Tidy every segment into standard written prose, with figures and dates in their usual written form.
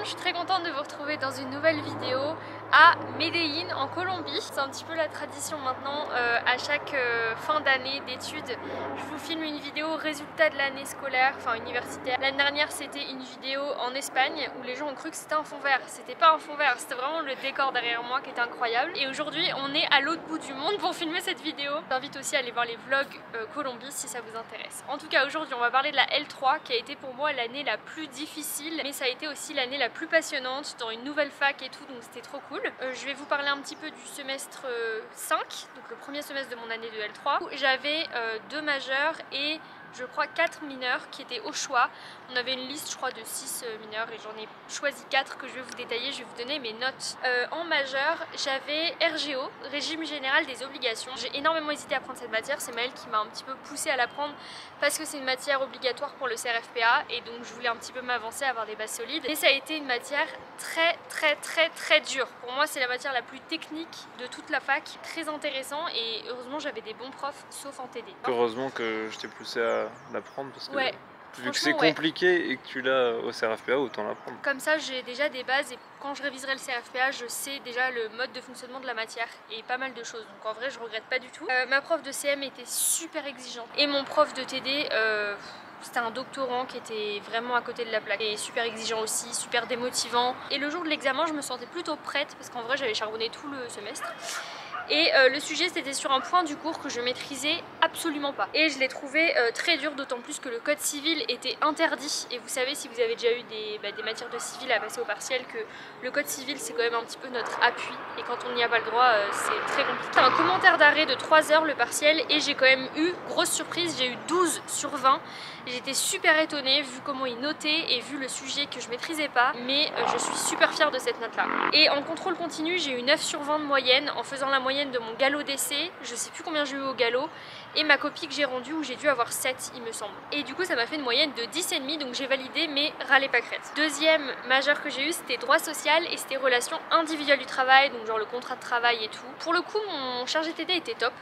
je suis très contente de vous retrouver dans une nouvelle vidéo à Medellín en Colombie. C'est un petit peu la tradition maintenant, à chaque fin d'année d'études, je vous filme une vidéo résultat de l'année scolaire, enfin universitaire. L'année dernière c'était une vidéo en Espagne où les gens ont cru que c'était un fond vert. C'était pas un fond vert, c'était vraiment le décor derrière moi qui était incroyable. Et aujourd'hui on est à l'autre bout du monde pour filmer cette vidéo. J'invite aussi à aller voir les vlogs Colombie si ça vous intéresse. En tout cas aujourd'hui on va parler de la L3 qui a été pour moi l'année la plus difficile, mais ça a été aussi l'année la plus passionnante dans une nouvelle fac et tout, donc c'était trop cool. Je vais vous parler un petit peu du semestre 5, donc le premier semestre de mon année de L3, où j'avais 2 majeurs et je crois 4 mineurs qui étaient au choix. On avait une liste je crois de 6 mineurs et j'en ai choisi 4 que je vais vous détailler, je vais vous donner mes notes. En majeur j'avais RGO, régime général des obligations. J'ai énormément hésité à prendre cette matière, c'est Maëlle qui m'a un petit peu poussée à la prendre parce que c'est une matière obligatoire pour le CRFPA et donc je voulais un petit peu m'avancer, avoir des bases solides. Et ça a été une matière très dure. Pour moi c'est la matière la plus technique de toute la fac, très intéressant et heureusement j'avais des bons profs sauf en TD. Heureusement que je t'ai poussé à l'apprendre parce que ouais. Vu que c'est compliqué et que tu l'as au CRFPA, autant l'apprendre. Comme ça, j'ai déjà des bases et quand je réviserai le CRFPA, je sais déjà le mode de fonctionnement de la matière et pas mal de choses. Donc en vrai, je regrette pas du tout. Ma prof de CM était super exigeante et mon prof de TD, c'était un doctorant qui était vraiment à côté de la plaque et super exigeant aussi, super démotivant. Et le jour de l'examen, je me sentais plutôt prête parce qu'en vrai, j'avais charbonné tout le semestre. Et le sujet c'était sur un point du cours que je maîtrisais absolument pas. Et je l'ai trouvé très dur, d'autant plus que le code civil était interdit. Et vous savez, si vous avez déjà eu des matières de civil à passer au partiel, que le code civil c'est quand même un petit peu notre appui. Et quand on n'y a pas le droit, c'est très compliqué. C'est un commentaire d'arrêt de 3 heures le partiel et j'ai quand même eu, grosse surprise, j'ai eu 12 sur 20. J'étais super étonnée vu comment il notait et vu le sujet que je maîtrisais pas, mais je suis super fière de cette note là. Et en contrôle continu j'ai eu 9 sur 20 de moyenne en faisant la moyenne de mon galop d'essai, je sais plus combien j'ai eu au galop, et ma copie que j'ai rendue où j'ai dû avoir 7 il me semble. Et du coup ça m'a fait une moyenne de 10,5 donc j'ai validé mais râlez pas crête. Deuxième majeur que j'ai eu c'était droit social et c'était relations individuelles du travail, donc genre le contrat de travail et tout. Pour le coup mon chargé TD était top.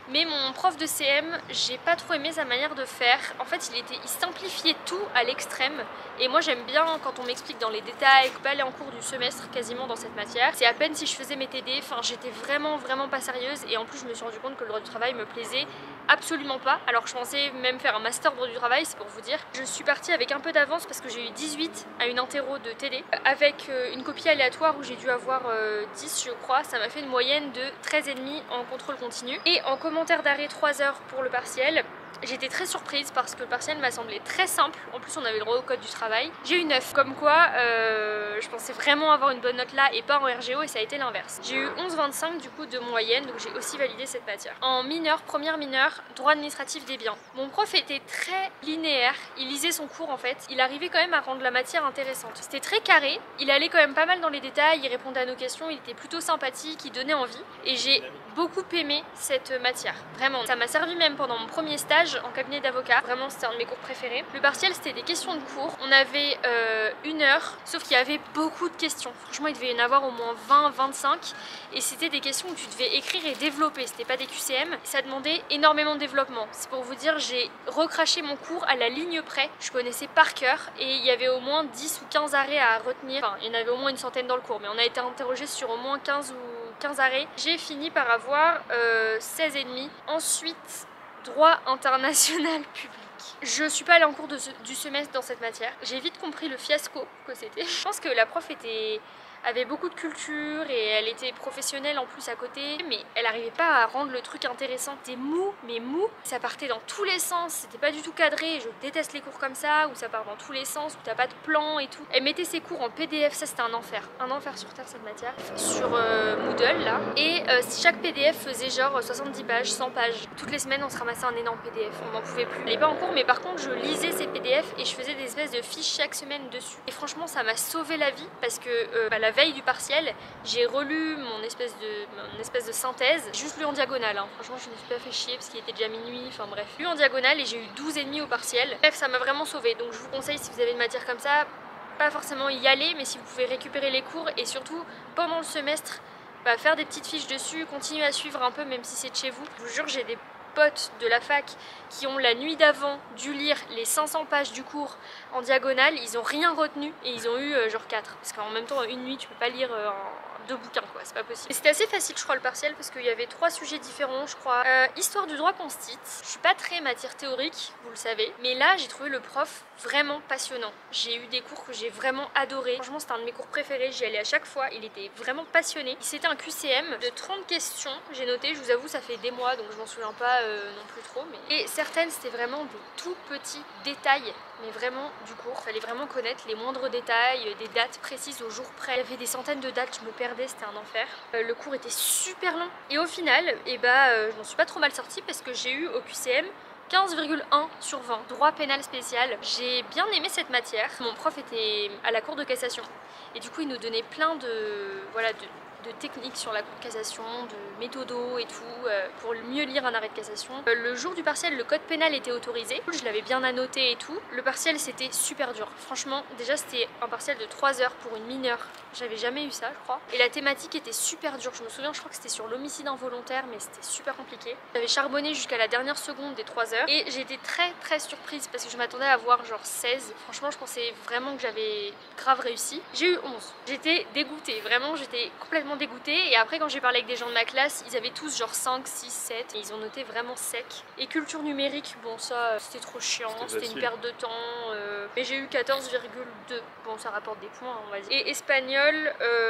Mais mon prof de CM, j'ai pas trop aimé sa manière de faire. En fait, il simplifiait tout à l'extrême. Et moi, j'aime bien quand on m'explique dans les détails, pas aller en cours du semestre quasiment dans cette matière. C'est à peine si je faisais mes TD. Enfin, j'étais vraiment pas sérieuse. Et en plus, je me suis rendu compte que le droit du travail me plaisait absolument pas. Alors, je pensais même faire un master droit du travail, c'est pour vous dire. Je suis partie avec un peu d'avance parce que j'ai eu 18 à une interro de TD. Avec une copie aléatoire où j'ai dû avoir 10, je crois. Ça m'a fait une moyenne de 13,5 en contrôle continu. Et en commentaire d'arrêt 3 heures pour le partiel, j'étais très surprise parce que le partiel m'a semblé très simple. En plus on avait le droit au code du travail. J'ai eu 9, comme quoi je pensais vraiment avoir une bonne note là et pas en RGO et ça a été l'inverse. J'ai eu 11,25 du coup de moyenne, donc j'ai aussi validé cette matière. En mineur, première mineure, droit administratif des biens. Mon prof était très linéaire, il lisait son cours en fait. Il arrivait quand même à rendre la matière intéressante. C'était très carré, il allait quand même pas mal dans les détails, il répondait à nos questions, il était plutôt sympathique, il donnait envie. Et j'ai beaucoup aimé cette matière, vraiment. Ça m'a servi même pendant mon premier stage en cabinet d'avocat, vraiment c'était un de mes cours préférés. Le partiel c'était des questions de cours, on avait 1 heure, sauf qu'il y avait beaucoup de questions. Franchement il devait y en avoir au moins 20-25 et c'était des questions où tu devais écrire et développer, c'était pas des QCM. Ça demandait énormément de développement. C'est pour vous dire, j'ai recraché mon cours à la ligne près, je connaissais par cœur et il y avait au moins 10 ou 15 arrêts à retenir. Enfin il y en avait au moins une centaine dans le cours, mais on a été interrogé sur au moins 15 arrêts. J'ai fini par avoir 16,5. Ensuite, droit international public. Je suis pas allée en cours du semestre dans cette matière. J'ai vite compris le fiasco que c'était. Je pense que la prof avait beaucoup de culture et elle était professionnelle en plus à côté, mais elle arrivait pas à rendre le truc intéressant. C'était mou, mais mou. Ça partait dans tous les sens, c'était pas du tout cadré. Je déteste les cours comme ça, où ça part dans tous les sens, où t'as pas de plan et tout. Elle mettait ses cours en PDF, ça c'était un enfer sur terre cette matière, sur Moodle là. Et chaque PDF faisait genre 70 pages, 100 pages. Toutes les semaines on se ramassait un énorme PDF, on n'en pouvait plus. Elle est pas en cours, mais par contre je lisais ces PDF et je faisais des espèces de fiches chaque semaine dessus. Et franchement ça m'a sauvé la vie parce que la veille du partiel, j'ai relu mon espèce de synthèse, juste lu en diagonale. Hein. Franchement, je me suis pas fait chier parce qu'il était déjà minuit, enfin bref. Lu en diagonale et j'ai eu 12,5 au partiel. Bref, ça m'a vraiment sauvé. Donc je vous conseille, si vous avez une matière comme ça, pas forcément y aller, mais si vous pouvez récupérer les cours et surtout pendant le semestre, faire des petites fiches dessus, continuer à suivre un peu même si c'est de chez vous. Je vous jure, j'ai des potes de la fac qui ont la nuit d'avant dû lire les 500 pages du cours en diagonale, ils ont rien retenu et ils ont eu genre 4. Parce qu'en même temps, une nuit, tu peux pas lire deux bouquins, quoi, c'est pas possible. C'était assez facile, je crois, le partiel, parce qu'il y avait 3 sujets différents, je crois. Histoire du droit constit. Je suis pas très matière théorique, vous le savez, mais là, j'ai trouvé le prof vraiment passionnant. J'ai eu des cours que j'ai vraiment adoré. Franchement, c'était un de mes cours préférés, j'y allais à chaque fois, il était vraiment passionné. C'était un QCM de 30 questions, j'ai noté, je vous avoue, ça fait des mois, donc je m'en souviens pas non plus trop. Et certaines, c'était vraiment des tout petits détails, mais vraiment du cours. Fallait vraiment connaître les moindres détails, des dates précises au jour près. Il y avait des centaines de dates, je me perdais, c'était un enfer. Le cours était super long. Et au final, je m'en suis pas trop mal sortie parce que j'ai eu au QCM 15,1 sur 20, droit pénal spécial. J'ai bien aimé cette matière. Mon prof était à la cour de cassation et du coup il nous donnait plein de techniques sur la cour de cassation, de méthodos et tout, pour mieux lire un arrêt de cassation. Le jour du partiel, le code pénal était autorisé, je l'avais bien annoté et tout. Le partiel, c'était super dur. Franchement, déjà c'était un partiel de 3 heures pour une mineure. J'avais jamais eu ça, je crois. Et la thématique était super dure. Je me souviens, je crois que c'était sur l'homicide involontaire, mais c'était super compliqué. J'avais charbonné jusqu'à la dernière seconde des 3 heures. Et j'ai été très surprise parce que je m'attendais à avoir genre 16. Franchement, je pensais vraiment que j'avais grave réussi. J'ai eu 11. J'étais dégoûtée. Vraiment, j'étais complètement dégoûtée. Et après, quand j'ai parlé avec des gens de ma classe, ils avaient tous genre 5, 6, 7. Et ils ont noté vraiment sec. Et culture numérique, bon ça, c'était trop chiant. C'était une perte de temps. Mais j'ai eu 14,2. Bon, ça rapporte des points, on va dire. Et espagnol,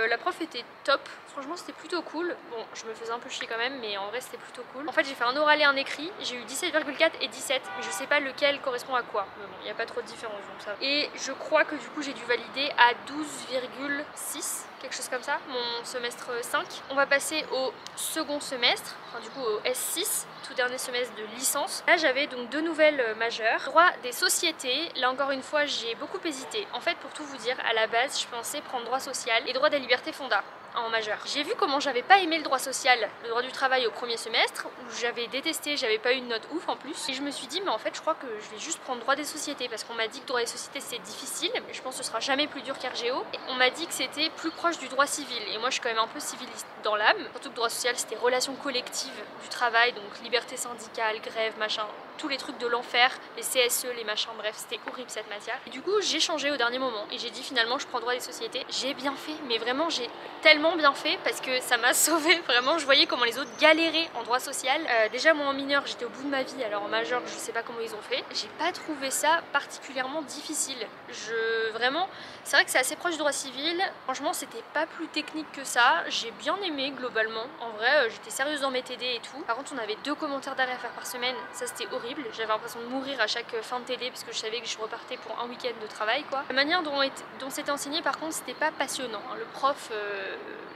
la prof était top. Franchement, c'était plutôt cool. Bon, je me faisais un peu chier quand même, mais en vrai, c'était plutôt cool. En fait, j'ai fait un oral et un écrit. J'ai eu 17,4 et 17. Mais je sais pas lequel correspond à quoi. Mais bon, il n'y a pas trop de différence, donc ça. Et je crois que du coup, j'ai dû valider à 12,6. Quelque chose comme ça, mon semestre 5. On va passer au second semestre, enfin du coup au S6, tout dernier semestre de licence. Là j'avais donc 2 nouvelles majeures. Droit des sociétés, là encore une fois j'ai beaucoup hésité. En fait pour tout vous dire, à la base je pensais prendre droit social et droit des libertés fonda en majeur. J'ai vu comment j'avais pas aimé le droit social, le droit du travail au premier semestre, où j'avais détesté, j'avais pas eu une note ouf en plus. Et je me suis dit mais en fait je crois que je vais juste prendre droit des sociétés parce qu'on m'a dit que droit des sociétés c'est difficile, mais je pense que ce sera jamais plus dur qu'RGO. Et on m'a dit que c'était plus proche du droit civil et moi je suis quand même un peu civiliste dans l'âme, surtout que droit social c'était relations collectives du travail, donc liberté syndicale, grève, machin, tous les trucs de l'enfer, les CSE, les machins, bref c'était horrible cette matière. Et du coup j'ai changé au dernier moment et j'ai dit finalement je prends droit des sociétés. J'ai bien fait, mais vraiment j'ai tellement bien fait parce que ça m'a sauvé. Vraiment je voyais comment les autres galéraient en droit social. Déjà moi en mineur j'étais au bout de ma vie, alors en majeur je sais pas comment ils ont fait. J'ai pas trouvé ça particulièrement difficile. Vraiment, c'est vrai que c'est assez proche du droit civil. Franchement c'était pas plus technique que ça. J'ai bien aimé globalement. En vrai j'étais sérieuse dans mes TD et tout. Par contre on avait 2 commentaires d'arrêt à faire par semaine. Ça c'était horrible. J'avais l'impression de mourir à chaque fin de TD parce que je savais que je repartais pour un week-end de travail quoi. La manière dont c'était enseigné par contre c'était pas passionnant. Le prof,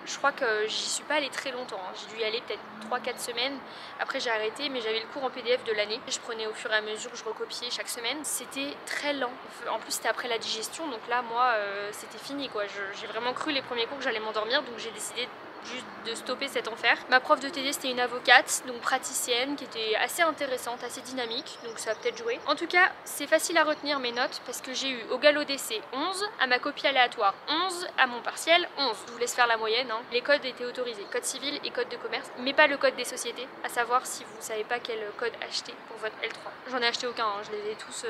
je crois que j'y suis pas allée très longtemps. J'ai dû y aller peut-être 3-4 semaines. Après j'ai arrêté mais j'avais le cours en PDF de l'année. Je prenais au fur et à mesure, je recopiais chaque semaine. C'était très lent. En plus c'était après la digestion donc là moi c'était fini quoi. J'ai vraiment cru les premiers cours que j'allais m'endormir donc j'ai décidé juste de stopper cet enfer. Ma prof de TD c'était une avocate, donc praticienne, qui était assez intéressante, assez dynamique, donc ça a peut-être joué. En tout cas, c'est facile à retenir mes notes parce que j'ai eu au galop d'essai 11, à ma copie aléatoire 11, à mon partiel 11. Je vous laisse faire la moyenne, hein. Les codes étaient autorisés, code civil et code de commerce, mais pas le code des sociétés, à savoir si vous savez pas quel code acheter pour votre L3. J'en ai acheté aucun, hein. Je les ai tous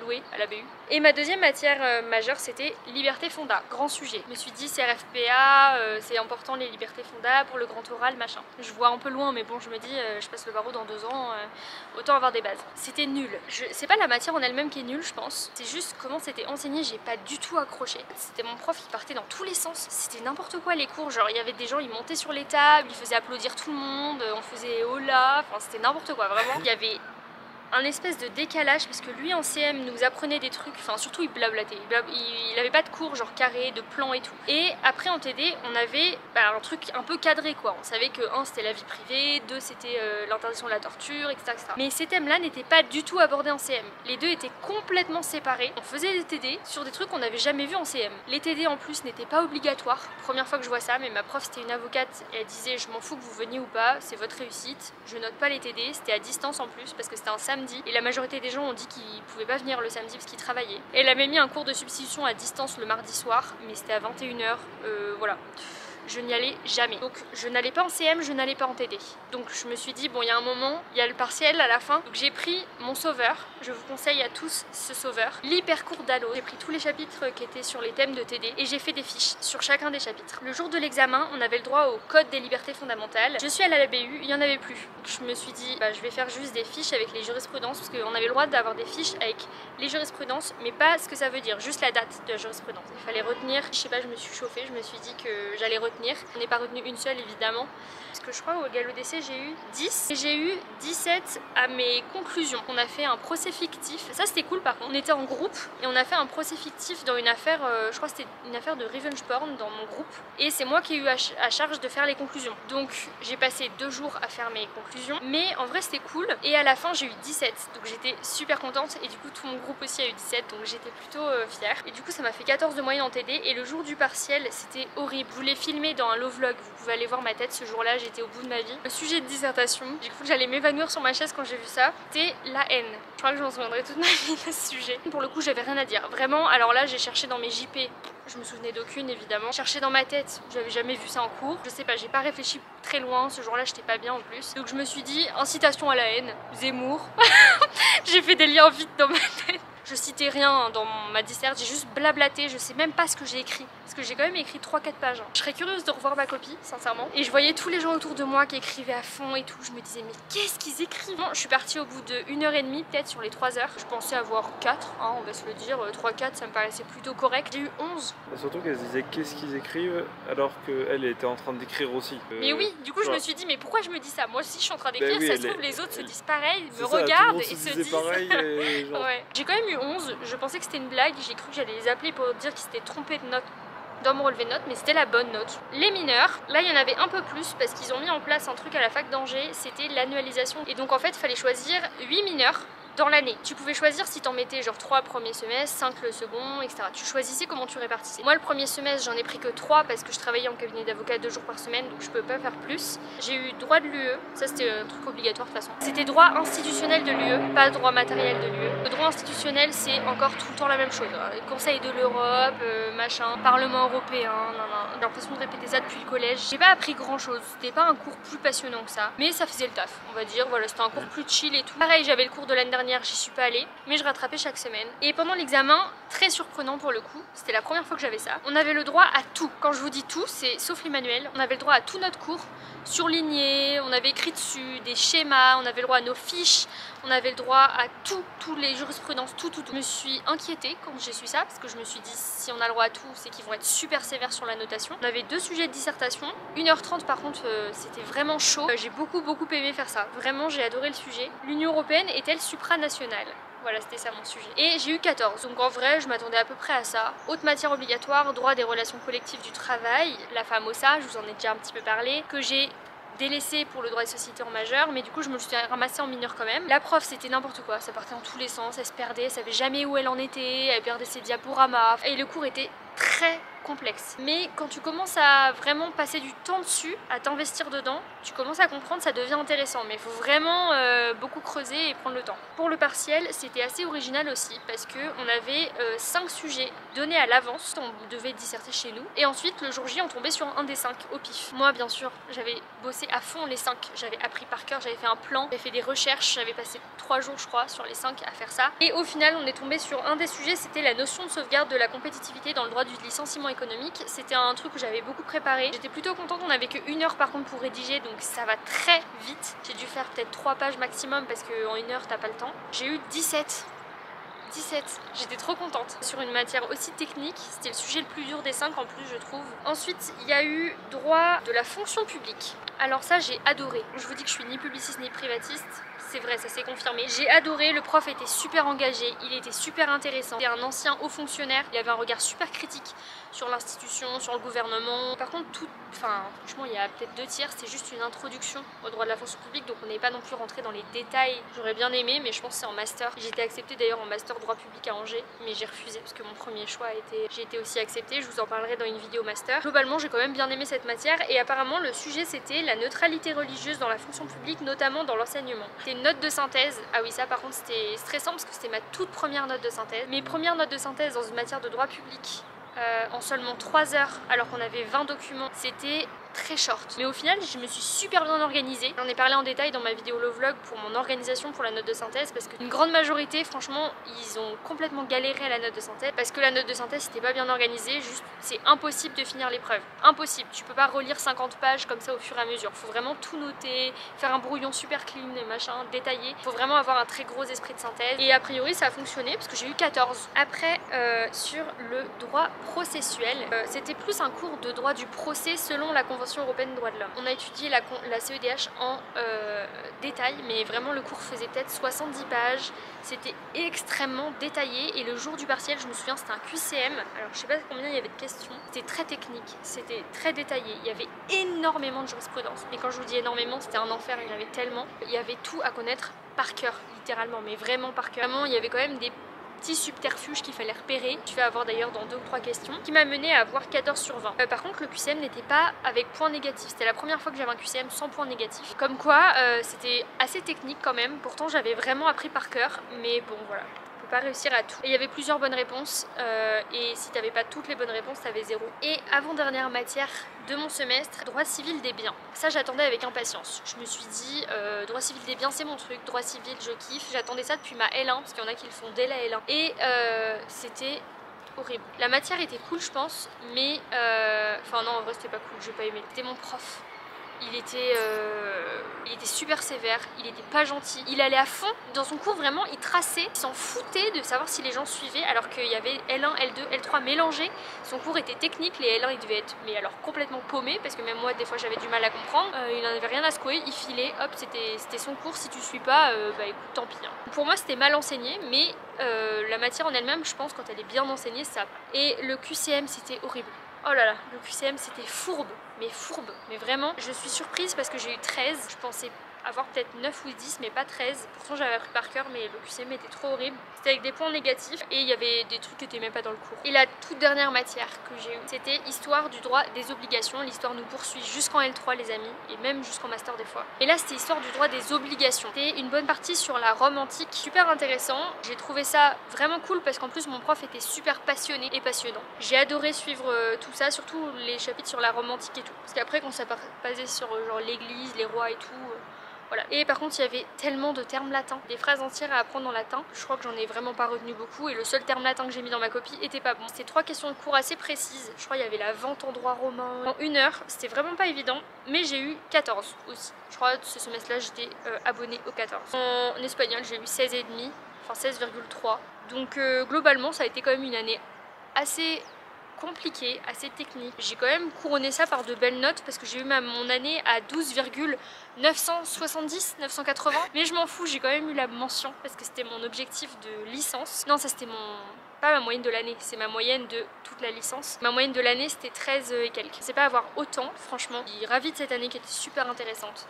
loué à la BU. Et ma deuxième matière majeure c'était liberté fonda, grand sujet. Je me suis dit CRFPA, c'est important les libertés fonda pour le grand oral machin. Je vois un peu loin mais bon je me dis je passe le barreau dans 2 ans, autant avoir des bases. C'était nul. C'est pas la matière en elle-même qui est nulle je pense, c'est juste comment c'était enseigné, j'ai pas du tout accroché. C'était mon prof qui partait dans tous les sens, c'était n'importe quoi les cours, genre il y avait des gens, ils montaient sur les tables, ils faisaient applaudir tout le monde, on faisait hola, enfin c'était n'importe quoi vraiment. Il y avait un espèce de décalage parce que lui en CM nous apprenait des trucs, enfin surtout il blablatait, il avait pas de cours genre carré, de plan et tout. Et après en TD on avait un truc un peu cadré quoi, on savait que 1 c'était la vie privée, 2 c'était l'interdiction de la torture, etc., etc. Mais ces thèmes là n'étaient pas du tout abordés en CM, les deux étaient complètement séparés. On faisait des TD sur des trucs qu'on n'avait jamais vus en CM. Les TD en plus n'étaient pas obligatoires, première fois que je vois ça, mais ma prof c'était une avocate et elle disait je m'en fous que vous veniez ou pas, c'est votre réussite, je note pas les TD, c'était à distance en plus parce que c'était un samedi et la majorité des gens ont dit qu'ils pouvaient pas venir le samedi parce qu'ils travaillaient. Et elle a même mis un cours de substitution à distance le mardi soir, mais c'était à 21 h, voilà. je n'y allais jamais. Donc je n'allais pas en CM, je n'allais pas en TD. Donc je me suis dit bon, il y a un moment, il y a le partiel à la fin. Donc j'ai pris mon sauveur, je vous conseille à tous ce sauveur, l'hypercours d'Allo. J'ai pris tous les chapitres qui étaient sur les thèmes de TD et j'ai fait des fiches sur chacun des chapitres. Le jour de l'examen, on avait le droit au code des libertés fondamentales. Je suis allée à la BU, il n'y en avait plus. Donc je me suis dit bah, je vais faire juste des fiches avec les jurisprudences parce qu'on avait le droit d'avoir des fiches avec les jurisprudences mais pas ce que ça veut dire, juste la date de la jurisprudence. Il fallait retenir, je sais pas, je me suis chauffée, je me suis dit que j'allais retenir. On n'est pas retenu une seule évidemment. Parce que je crois au galop d'essai j'ai eu 10 et j'ai eu 17 à mes conclusions. On a fait un procès fictif, ça c'était cool par contre. On était en groupe et on a fait un procès fictif dans une affaire, je crois que c'était une affaire de revenge porn dans mon groupe. Et c'est moi qui ai eu à charge de faire les conclusions. Donc j'ai passé 2 jours à faire mes conclusions. Mais en vrai c'était cool et à la fin j'ai eu 17. Donc j'étais super contente et du coup tout mon groupe aussi a eu 17. Donc j'étais plutôt fière. Et du coup ça m'a fait 14 de moyenne en TD et le jour du partiel c'était horrible. Je voulais filmer dans un low vlog, vous pouvez aller voir ma tête ce jour-là, j'étais au bout de ma vie. Le sujet de dissertation, j'ai cru que j'allais m'évanouir sur ma chaise quand j'ai vu ça, c'était la haine. Je crois que je m'en souviendrai toute ma vie de ce sujet. Pour le coup j'avais rien à dire, vraiment. Alors là j'ai cherché dans mes JP, je me souvenais d'aucune évidemment. Cherché dans ma tête, j'avais jamais vu ça en cours. Je sais pas, j'ai pas réfléchi très loin, ce jour-là j'étais pas bien en plus. Donc je me suis dit, incitation à la haine, Zemmour. J'ai fait des liens vite dans ma tête. Je citais rien dans ma disserte, j'ai juste blablaté, je sais même pas ce que j'ai écrit. Parce que j'ai quand même écrit 3-4 pages. Je serais curieuse de revoir ma copie, sincèrement. Et je voyais tous les gens autour de moi qui écrivaient à fond et tout. Je me disais, mais qu'est-ce qu'ils écrivent? Bon, je suis partie au bout de 1h30, peut-être sur les 3 heures. Je pensais avoir 4, hein, on va se le dire. 3-4, ça me paraissait plutôt correct. J'ai eu 11. Et surtout qu'elle se disait qu'est-ce qu'ils écrivent alors qu'elle était en train d'écrire aussi. Mais oui, du coup je me suis dit, mais pourquoi je me dis ça? Moi aussi je suis en train d'écrire, oui, ça se trouve les autres se disent pareil, me ça, regardent et et se disait disent... pareil et genre... Ouais. J'ai quand même eu 11, je pensais que c'était une blague, j'ai cru que j'allais les appeler pour dire qu'ils s'étaient trompés de notes dans mon relevé de notes, mais c'était la bonne note. Les mineurs, là il y en avait un peu plus parce qu'ils ont mis en place un truc à la fac d'Angers, c'était l'annualisation. Et donc en fait il fallait choisir 8 mineurs dans l'année. Tu pouvais choisir si t'en mettais genre 3 premier semestre, 5 le second, etc. Tu choisissais comment tu répartissais. Moi le premier semestre j'en ai pris que 3 parce que je travaillais en cabinet d'avocat 2 jours par semaine, donc je peux pas faire plus. J'ai eu droit de l'UE, ça c'était un truc obligatoire de toute façon. C'était droit institutionnel de l'UE, pas droit matériel de l'UE. Le droit institutionnel c'est encore tout le temps la même chose. Conseil de l'Europe, machin, Parlement européen, j'ai l'impression de répéter ça depuis le collège. J'ai pas appris grand chose, c'était pas un cours plus passionnant que ça, mais ça faisait le taf, on va dire. Voilà, c'était un cours plus chill et tout. Pareil, j'avais le cours de l'année dernière, j'y suis pas allée, mais je rattrapais chaque semaine. Et pendant l'examen, très surprenant pour le coup, c'était la première fois que j'avais ça, on avait le droit à tout. Quand je vous dis tout, c'est sauf les manuels, on avait le droit à tout notre cours, surligné, on avait écrit dessus, des schémas, on avait le droit à nos fiches, on avait le droit à tous les jurisprudences, tout. Je me suis inquiétée quand j'ai su ça, parce que je me suis dit, si on a le droit à tout, c'est qu'ils vont être super sévères sur la notation. On avait 2 sujets de dissertation, 1h30 par contre, c'était vraiment chaud. J'ai beaucoup aimé faire ça, vraiment j'ai adoré le sujet. L'Union Européenne est-elle supranationale? Voilà, c'était ça mon sujet. Et j'ai eu 14, donc en vrai, je m'attendais à peu près à ça. Haute matière obligatoire, droit des relations collectives du travail, la famosa, je vous en ai déjà un petit peu parlé, que j'ai délaissé pour le droit des sociétés en majeur, mais du coup je me suis ramassée en mineur quand même. La prof c'était n'importe quoi, ça partait dans tous les sens, elle se perdait, elle savait jamais où elle en était, elle perdait ses diaporamas, et le cours était très complexe. Mais quand tu commences à vraiment passer du temps dessus, à t'investir dedans, tu commences à comprendre, ça devient intéressant. Mais il faut vraiment beaucoup creuser et prendre le temps. Pour le partiel, c'était assez original aussi parce qu'on avait 5 sujets donnés à l'avance, on devait disserter chez nous. Et ensuite, le jour J, on tombait sur un des 5 au pif. Moi, bien sûr, j'avais bossé à fond les 5. J'avais appris par cœur, j'avais fait un plan, j'avais fait des recherches, j'avais passé 3 jours, je crois, sur les 5 à faire ça. Et au final, on est tombé sur un des sujets, c'était la notion de sauvegarde de la compétitivité dans le droit du licenciement économique. C'était un truc que j'avais beaucoup préparé. J'étais plutôt contente, on avait que 1 heure par contre pour rédiger, donc ça va très vite. J'ai dû faire peut-être 3 pages maximum parce qu'en 1 heure t'as pas le temps. J'ai eu 17. J'étais trop contente. Sur une matière aussi technique, c'était le sujet le plus dur des 5 en plus je trouve. Ensuite il y a eu droit de la fonction publique. Alors ça j'ai adoré. Je vous dis que je suis ni publiciste ni privatiste. C'est vrai, ça s'est confirmé. J'ai adoré, le prof était super engagé, il était super intéressant. C'était un ancien haut fonctionnaire, il avait un regard super critique sur l'institution, sur le gouvernement. Par contre, franchement, il y a peut-être 2 tiers, c'est juste une introduction au droit de la fonction publique, donc on n'est pas non plus rentré dans les détails. J'aurais bien aimé, mais je pense que c'est en master. J'ai été acceptée d'ailleurs en master droit public à Angers, mais j'ai refusé parce que mon premier choix j'ai été aussi acceptée. Je vous en parlerai dans une vidéo master. Globalement, j'ai quand même bien aimé cette matière et apparemment, le sujet c'était la neutralité religieuse dans la fonction publique, notamment dans l'enseignement. C'était une note de synthèse. Ah oui, ça par contre, c'était stressant parce que c'était ma toute première note de synthèse. Mes premières notes de synthèse dans une matière de droit public en seulement 3 heures alors qu'on avait 20 documents. C'était très short. Mais au final, je me suis super bien organisée. J'en ai parlé en détail dans ma vidéo le vlog pour mon organisation pour la note de synthèse parce qu'une grande majorité, franchement, ils ont complètement galéré à la note de synthèse parce que la note de synthèse c'était pas bien organisée. Juste, c'est impossible de finir l'épreuve. Impossible. Tu peux pas relire 50 pages comme ça au fur et à mesure. Faut vraiment tout noter, faire un brouillon super clean et machin, détaillé. Faut vraiment avoir un très gros esprit de synthèse. Et a priori, ça a fonctionné parce que j'ai eu 14. Après, sur le droit processuel, c'était plus un cours de droit du procès selon la Convention européenne des droits de l'homme. On a étudié la CEDH en détail, mais vraiment le cours faisait peut-être 70 pages. C'était extrêmement détaillé et le jour du partiel, je me souviens, c'était un QCM. Alors je sais pas combien il y avait de questions. C'était très technique, c'était très détaillé. Il y avait énormément de jurisprudence. Et quand je vous dis énormément, c'était un enfer, il y en avait tellement. Il y avait tout à connaître par cœur, littéralement, mais vraiment par cœur. Vraiment, il y avait quand même des petits subterfuges qu'il fallait repérer. Je vais avoir d'ailleurs dans 2 ou 3 questions qui m'a mené à avoir 14 sur 20. Par contre, le QCM n'était pas avec points négatifs. C'était la première fois que j'avais un QCM sans points négatifs. Comme quoi, c'était assez technique quand même. Pourtant, j'avais vraiment appris par cœur. Mais bon, voilà. Pas réussir à tout. Et il y avait plusieurs bonnes réponses et si t'avais pas toutes les bonnes réponses, t'avais 0. Et avant-dernière matière de mon semestre, droit civil des biens. Ça, j'attendais avec impatience. Je me suis dit, droit civil des biens, c'est mon truc. Droit civil, je kiffe. J'attendais ça depuis ma L1 parce qu'il y en a qui le font dès la L1. Et c'était horrible. La matière était cool, je pense, mais enfin non, en vrai, c'était pas cool. J'ai pas aimé. C'était mon prof. Il était super sévère, il était pas gentil, il allait à fond dans son cours, vraiment il traçait, il s'en foutait de savoir si les gens suivaient alors qu'il y avait L1, L2, L3 mélangés. Son cours était technique, les L1 ils devaient être mais alors complètement paumés parce que même moi des fois j'avais du mal à comprendre. Il n'en avait rien à secouer, il filait, hop c'était son cours, si tu suis pas, bah écoute tant pis. Hein. Pour moi c'était mal enseigné mais la matière en elle-même je pense quand elle est bien enseignée ça va. Et le QCM c'était horrible. Oh là là, le QCM c'était fourbe, mais vraiment. Je suis surprise parce que j'ai eu 13, je pensais avoir peut-être 9 ou 10 mais pas 13. Pourtant j'avais appris par cœur mais le QCM était trop horrible. C'était avec des points négatifs et il y avait des trucs qui n'étaient même pas dans le cours. Et la toute dernière matière que j'ai eue, c'était histoire du droit des obligations. L'histoire nous poursuit jusqu'en L3 les amis et même jusqu'en master des fois. Et là c'était histoire du droit des obligations. C'était une bonne partie sur la Rome antique, super intéressant. J'ai trouvé ça vraiment cool parce qu'en plus mon prof était super passionné et passionnant. J'ai adoré suivre tout ça, surtout les chapitres sur la Rome antique et tout. Parce qu'après quand ça basait sur genre l'église, les rois et tout... Voilà. Et par contre il y avait tellement de termes latins, des phrases entières à apprendre en latin. Je crois que j'en ai vraiment pas retenu beaucoup et le seul terme latin que j'ai mis dans ma copie était pas bon. C'était 3 questions de cours assez précises. Je crois qu'il y avait la vente en droit romain. En 1 heure, c'était vraiment pas évident, mais j'ai eu 14 aussi. Je crois que ce semestre-là j'étais abonnée au 14. En espagnol j'ai eu 16,5, enfin 16,3. Donc globalement ça a été quand même une année assez compliqué, assez technique. J'ai quand même couronné ça par de belles notes parce que j'ai eu mon année à 12,970, 980. Mais je m'en fous, j'ai quand même eu la mention parce que c'était mon objectif de licence. Non, ça c'était pas ma moyenne de l'année, c'est ma moyenne de toute la licence. Ma moyenne de l'année c'était 13 et quelques. Je sais pas avoir autant, franchement. Je suis ravie de cette année qui était super intéressante.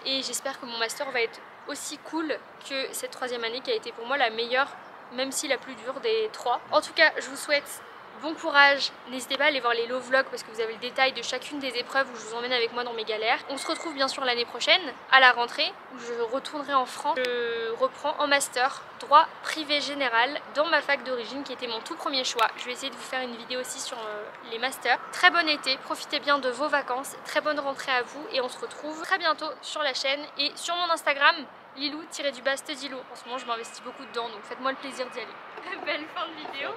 Et j'espère que mon master va être aussi cool que cette 3e année qui a été pour moi la meilleure, même si la plus dure des 3. En tout cas, je vous souhaite bon courage, n'hésitez pas à aller voir les low vlogs parce que vous avez le détail de chacune des épreuves où je vous emmène avec moi dans mes galères. On se retrouve bien sûr l'année prochaine à la rentrée où je retournerai en France. Je reprends en master droit privé général dans ma fac d'origine qui était mon tout premier choix. Je vais essayer de vous faire une vidéo aussi sur les masters. Très bon été, profitez bien de vos vacances, très bonne rentrée à vous et on se retrouve très bientôt sur la chaîne et sur mon Instagram Lilou-Stedilo. En ce moment je m'investis beaucoup dedans donc faites-moi le plaisir d'y aller. Belle fin de vidéo.